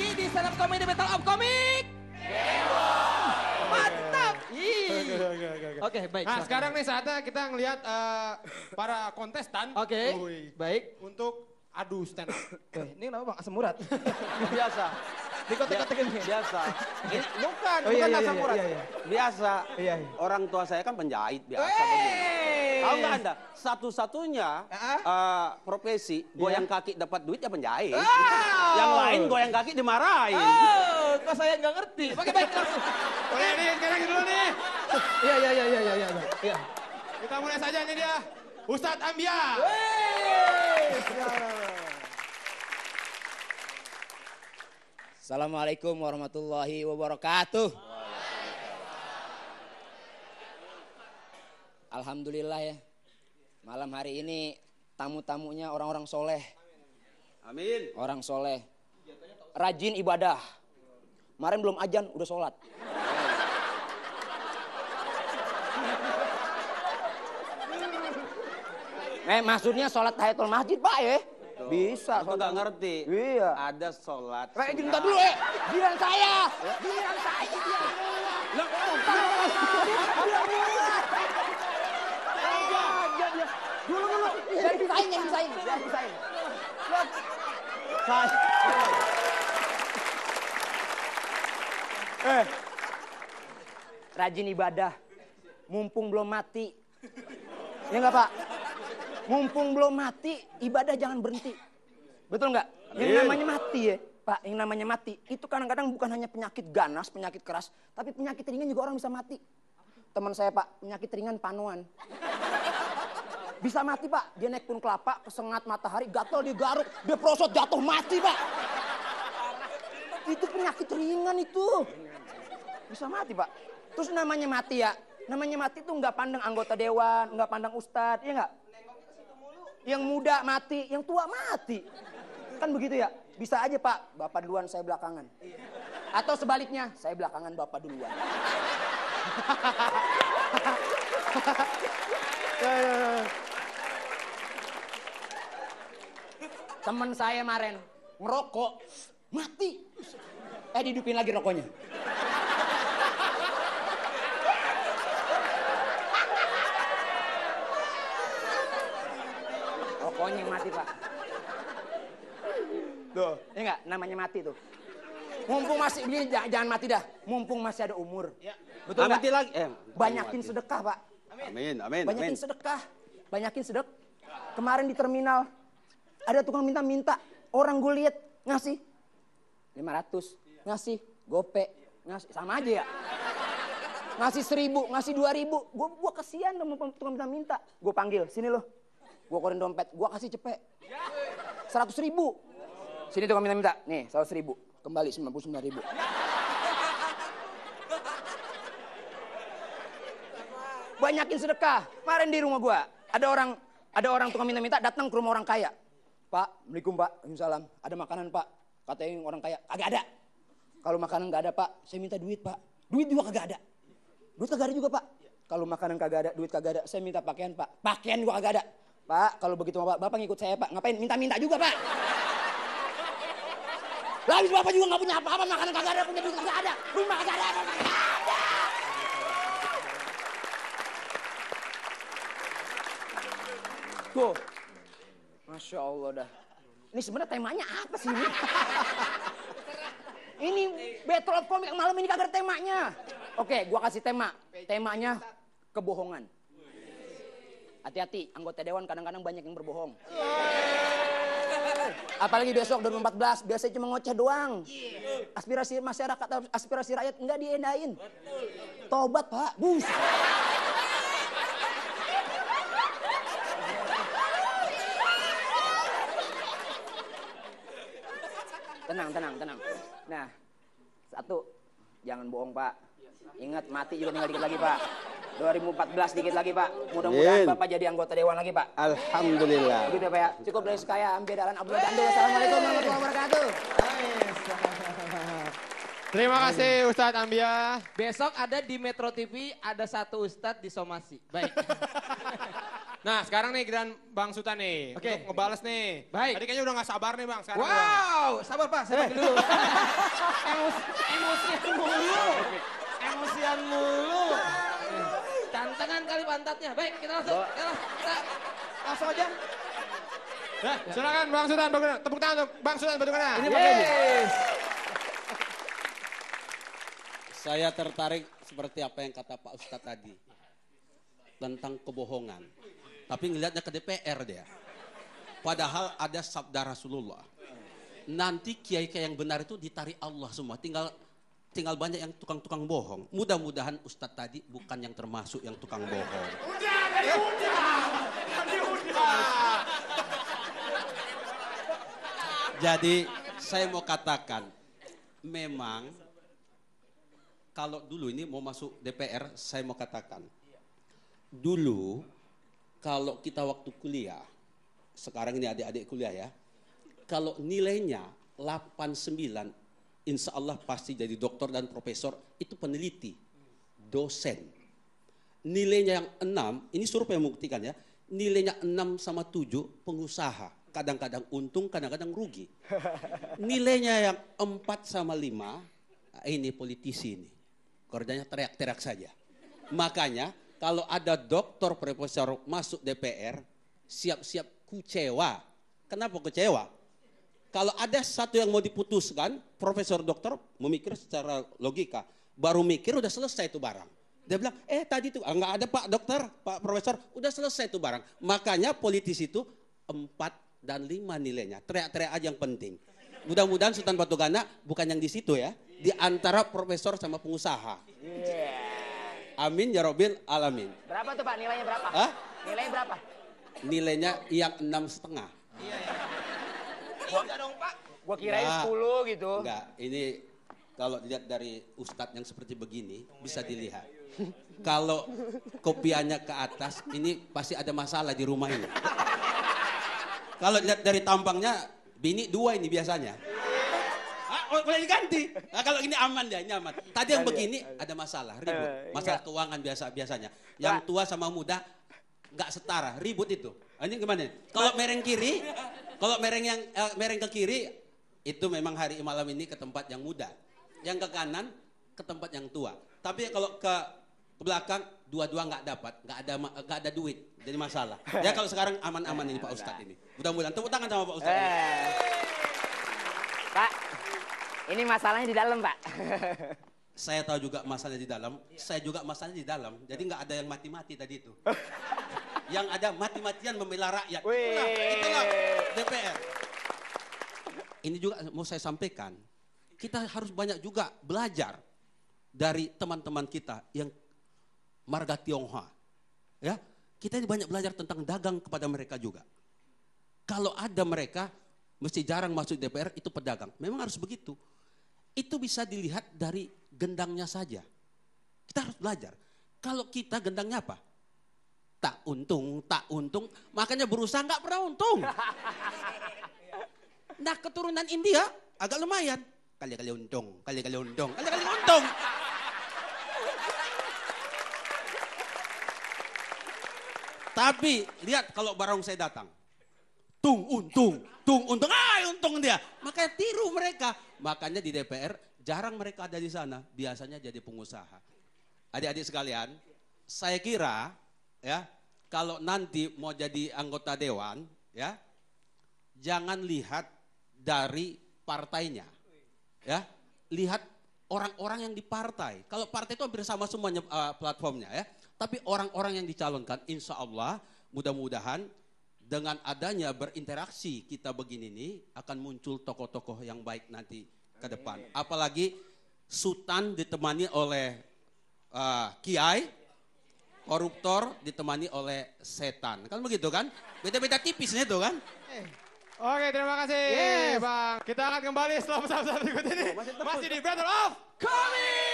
lagi di stand up comedy Battle of Comic. Mantap. Oke, baik. Nah, sekarang nih saatnya kita ngelihat para kontestan. Oke, baik. Untuk adu stand up. Ini kenapa Bang? Asam urat. Biasa. Dikotek-kotek ini. Biasa. Bukan Oh, iya, iya, asam iya, urat. iya, iya. Biasa. Iya, iya. Orang tua saya kan penjahit biasa begini. Tahu nggak Anda? Satu-satunya profesi goyang kaki dapat duit ya penjahit. Yang lain goyang kaki dimarahin. Oh, kok saya nggak ngerti. Oke, baik langsung. Oke, nih sekarang dulu nih. Iya. Iya. Kita mulai saja, ini dia. Ustadz Ambia. Assalamualaikum warahmatullahi wabarakatuh. Alhamdulillah ya. Malam hari ini tamu-tamunya orang-orang soleh. Amin. Orang soleh. Rajin ibadah. Kemarin belum ajan udah sholat. Maksudnya sholat tahiyatul masjid Pak ya? Bisa. Aku nggak ngerti. Iya. Ada sholat. Bentar dulu giliran saya. Giliran saya dia. Dulu. Jangan disaing. Rajin ibadah. Mumpung belum mati. Ya enggak Pak? Mumpung belum mati, ibadah jangan berhenti. Betul nggak? Yang namanya mati ya, Pak. Yang namanya mati itu kadang-kadang bukan hanya penyakit ganas, penyakit keras, tapi penyakit ringan juga orang bisa mati. Teman saya Pak, penyakit ringan panuan. Bisa mati Pak, dia naik pohon kelapa, kesengat matahari, gatal dia garuk, dia prosot jatuh mati Pak. Itu penyakit ringan itu. Bisa mati Pak. Terus namanya mati ya, namanya mati itu nggak pandang anggota dewan, nggak pandang ustadz, ya nggak? Yang muda mati, yang tua mati. Kan begitu ya? Bisa aja Pak, Bapak duluan saya belakangan. Atau sebaliknya, saya belakangan Bapak duluan. Temen saya kemarin ngerokok, mati. Dihidupin lagi rokoknya. Rokoknya yang mati Pak. Tuh, ya enggak? Namanya mati tuh. Mumpung masih, ini jangan mati dah. Mumpung masih ada umur. Ya. Betul nggak? Mati lagi. Banyakin sedekah Pak. Amin. Banyakin sedekah. Banyakin sedekah. Kemarin di terminal, ada tukang minta-minta. Orang gue lihat ngasih 500, ngasih gope, ngasih sama aja ya. Ngasih 1.000, ngasih 2.000. Gue kasihan sama tukang minta-minta. Gue panggil, sini loh. Gue keluarin dompet, gue kasih cepet. 100.000. Sini tukang minta-minta, nih 100.000. Kembali 99.000. Banyakin sedekah. Kemarin di rumah gue, ada orang tukang minta-minta datang ke rumah orang kaya. Pak, Assalamualaikum Pak, Waalaikumsalam. Ada makanan Pak. Katanya orang kaya, kagak ada. Kalau makanan nggak ada Pak, saya minta duit Pak. Duit juga kagak ada. Duit kagak ada juga Pak. Kalau makanan kagak ada, duit kagak ada, saya minta pakaian Pak. Pakaian juga kagak ada. Pak, kalau begitu Bapak ngikut saya Pak. Ngapain? Minta-minta juga Pak. Lah habis Bapak juga nggak punya apa-apa, makanan kagak ada, punya duit kagak ada. Rumah kagak ada, apa kagak ada. Tuh. Masya Allah dah. Ini sebenarnya temanya apa sih ini? Ini Battle of Comic malam ini kagak ada temanya. Oke, gua kasih tema. Temanya kebohongan. Hati-hati, anggota dewan kadang-kadang banyak yang berbohong. Apalagi besok 2014, biasanya cuma ngoceh doang. Aspirasi masyarakat, aspirasi rakyat enggak diendain. Tobat Pak, bus. Tenang. Nah, satu, jangan bohong Pak. Ingat mati juga tinggal dikit lagi Pak. 2014 dikit lagi Pak. Mudah-mudahan Bapak jadi anggota dewan lagi Pak. Alhamdulillah. Begitu ya Pak ya. Cukup dari sekaya Ambedalan Abdullah Dandul. Assalamualaikum warahmatullahi wabarakatuh. Terima kasih Ustadz Ambia. Besok ada di Metro TV ada satu ustadz disomasi. Baik. Nah, sekarang nih giliran Bang Sultan nih. Oke. Untuk ngebales nih. Baik. Tadi kayaknya udah gak sabar nih Bang. Sekarang Bang. Wow, sabar Pak, saya panggil dulu. Emosian mulu. Emosian mulu. Tantangan kali pantatnya. Baik, kita langsung aja. Nah, silakan Bang Sultan. Tepuk tangan untuk Bang Sultan Bagaimana? Ini pakai ini. Yes. Saya tertarik seperti apa yang kata Pak Ustadz tadi. Tentang kebohongan. Tapi ngelihatnya ke DPR dia. Padahal ada sabda Rasulullah. Nanti kiai-kiai yang benar itu ditarik Allah semua. Tinggal banyak yang tukang-tukang bohong. Mudah-mudahan Ustadz tadi bukan yang termasuk yang tukang bohong. Jadi saya mau katakan, memang kalau dulu ini mau masuk DPR, saya mau katakan, dulu kalau kita waktu kuliah, sekarang ini adik-adik kuliah ya, kalau nilainya 89, insya Allah pasti jadi doktor dan profesor, itu peneliti, dosen. Nilainya yang 6, ini survei yang membuktikan ya, nilainya 6 sama 7 pengusaha. Kadang-kadang untung, kadang-kadang rugi. Nilainya yang 4 sama 5, ini politisi ini. Kerjanya teriak-teriak saja. Makanya kalau ada doktor profesor masuk DPR, siap-siap kecewa. Kenapa kecewa? Kalau ada satu yang mau diputuskan, profesor doktor memikir secara logika. Baru mikir udah selesai itu barang. Dia bilang, tadi tuh nggak ada Pak Dokter, Pak Profesor, udah selesai itu barang. Makanya politisi itu 4 dan 5 nilainya. Teriak-teriak aja yang penting. Mudah-mudahan Sultan Batu Gana bukan yang di situ ya. Di antara profesor sama pengusaha. Amin ya Rabbil Alamin. Berapa tuh Pak nilainya berapa? Hah? Nilainya berapa? Nilainya yang 6,5. Enggak dong Pak. Gua kirain Enggak. 10 gitu. Enggak, ini kalau dilihat dari ustadz yang seperti begini, bisa dilihat. Kalau kopiannya ke atas, ini pasti ada masalah di rumah ini. Kalau lihat dari tampangnya, bini 2 ini biasanya. Boleh diganti. Nah, kalau ini aman ya, ini aman. Tadi yang begini ada masalah, ribut. Masalah keuangan biasanya. Yang tua sama muda nggak setara, ribut itu. Ini gimana? Kalau mereng kiri, kalau mereng ke kiri, itu memang hari malam ini ke tempat yang muda. Yang ke kanan, ke tempat yang tua. Tapi kalau ke belakang, dua-dua nggak dapat, nggak ada duit. Jadi masalah. Ya kalau sekarang aman-aman ini Pak Ustadz ini. Mudah-mudahan tepuk tangan sama Pak Ustadz. Pak, ini masalahnya di dalam Pak. Saya tahu juga masalahnya di dalam. Saya juga masalahnya di dalam. Jadi nggak ada yang mati-mati tadi itu. Yang ada mati-matian membela rakyat. Itulah DPR. Ini juga mau saya sampaikan. Kita harus banyak juga belajar dari teman-teman kita yang marga Tionghoa. Ya, kita ini banyak belajar tentang dagang kepada mereka juga. Kalau ada mereka, mesti jarang masuk DPR, itu pedagang. Memang harus begitu. Itu bisa dilihat dari gendangnya saja. Kita harus belajar. Kalau kita gendangnya apa? Tak untung, makanya berusaha nggak pernah untung. Nah keturunan India agak lumayan. Kali-kali untung. Tapi lihat kalau barongsai datang. Untung dia. Makanya tiru mereka. Makanya di DPR jarang mereka ada di sana. Biasanya jadi pengusaha. Adik-adik sekalian, saya kira ya kalau nanti mau jadi anggota dewan ya jangan lihat dari partainya. Ya, lihat orang-orang yang di partai. Kalau partai itu hampir sama semuanya platformnya ya. Tapi orang-orang yang dicalonkan, insya Allah mudah-mudahan dengan adanya berinteraksi kita begini nih akan muncul tokoh-tokoh yang baik nanti ke depan. Apalagi sultan ditemani oleh kiai, koruptor ditemani oleh setan. Kan begitu kan? Beda-beda tipisnya itu kan? Oke, terima kasih Bang. Kita akan kembali setelah pesan-pesan berikut ini. Masih di Battle of Comedy.